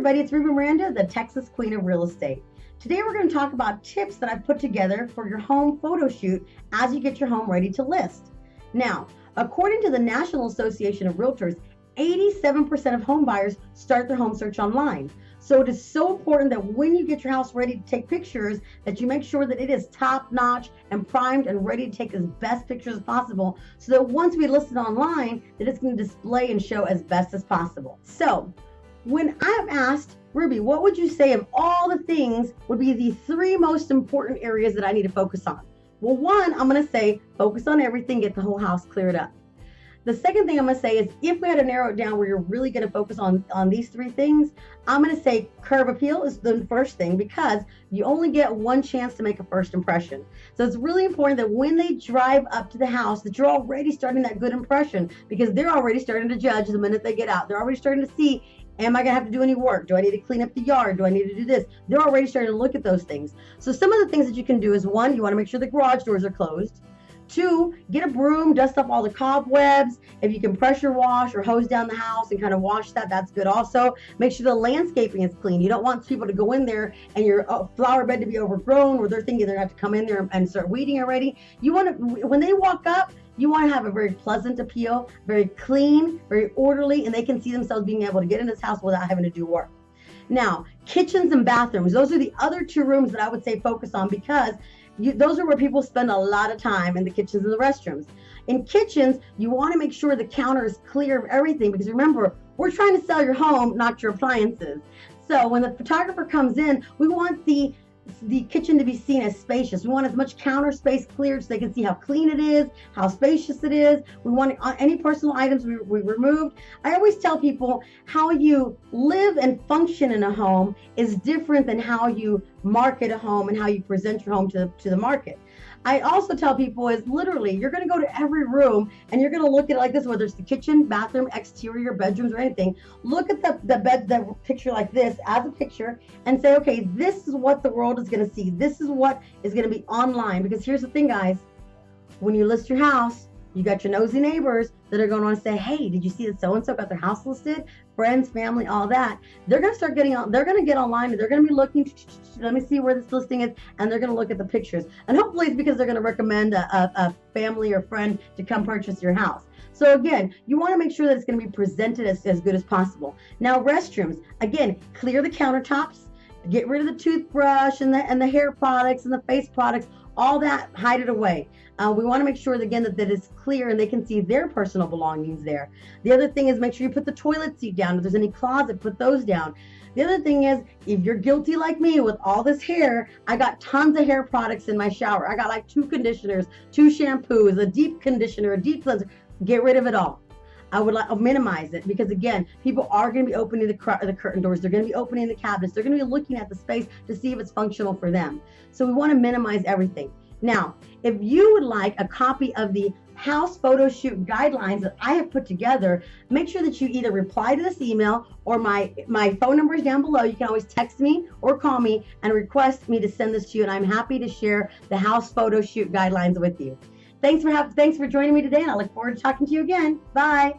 everybody, it's Miranda, the Texas Queen of Real Estate. Today we're going to talk about tips that I've put together for your home photo shoot as you get your home ready to list. Now, according to the National Association of Realtors, 87% of home buyers start their home search online. So it is so important that when you get your house ready to take pictures, that you make sure that it is top-notch and primed and ready to take as best pictures as possible, so that once we list it online, that it's going to display and show as best as possible. So when I've asked Ruby, what would you say of all the things would be the three most important areas that I need to focus on? Well, one, I'm going to say focus on everything, get the whole house cleared up. The second thing I'm going to say is if we had to narrow it down where you're really going to focus on these three things, I'm going to say curb appeal is the first thing, because you only get one chance to make a first impression. So it's really important that when they drive up to the house that you're already starting that good impression, because they're already starting to judge the minute they get out. They're already starting to see, am I going to have to do any work? Do I need to clean up the yard? Do I need to do this? They're already starting to look at those things. So some of the things that you can do is, one, you want to make sure the garage doors are closed. Two, get a broom, dust up all the cobwebs. If you can pressure wash or hose down the house and kind of wash that, that's good also. Make sure the landscaping is clean. You don't want people to go in there and your flower bed to be overgrown, or they're thinking they're going to have to come in there and start weeding already. You want to, when they walk up, you want to have a very pleasant appeal, very clean, very orderly, and they can see themselves being able to get in this house without having to do work. Now, kitchens and bathrooms, those are the other two rooms that I would say focus on, because those are where people spend a lot of time, in the kitchens and the restrooms. In kitchens, you want to make sure the counter is clear of everything, because remember, we're trying to sell your home, not your appliances. So when the photographer comes in, we want the kitchen to be seen as spacious. We want as much counter space cleared so they can see how clean it is, how spacious it is. We want any personal items we removed. I always tell people how you live and function in a home is different than how you market a home and how you present your home to the market. I also tell people is literally, you're going to go to every room and you're going to look at it like this, whether it's the kitchen, bathroom, exterior, bedrooms, or anything. Look at the picture like this as a picture and say, okay, this is what the world is going to see. This is what is going to be online. Because here's the thing, guys. When you list your house, you got your nosy neighbors that are going to want to say, hey, did you see that so-and-so got their house listed? Friends, family, all that. They're going to start getting on. They're going to get online and they're going to be looking, let me see where this listing is, and they're going to look at the pictures. And hopefully it's because they're going to recommend a family or friend to come purchase your house. So again, you want to make sure that it's going to be presented as good as possible. Now, restrooms, again, clear the countertops, get rid of the toothbrush and the hair products and the face products. All that, hide it away. We want to make sure, again, that it's clear and they can see their personal belongings there. The other thing is, make sure you put the toilet seat down. If there's any closet, put those down. The other thing is, if you're guilty like me with all this hair, I got tons of hair products in my shower. I got like 2 conditioners, 2 shampoos, a deep conditioner, a deep cleanser. Get rid of it all. I would minimize it, because again, people are going to be opening the curtain doors. They're going to be opening the cabinets. They're going to be looking at the space to see if it's functional for them. So we want to minimize everything. Now, if you would like a copy of the house photo shoot guidelines that I have put together, make sure that you either reply to this email, or my phone number is down below. You can always text me or call me and request me to send this to you, and I'm happy to share the house photo shoot guidelines with you. Thanks for joining me today, and I look forward to talking to you again. Bye.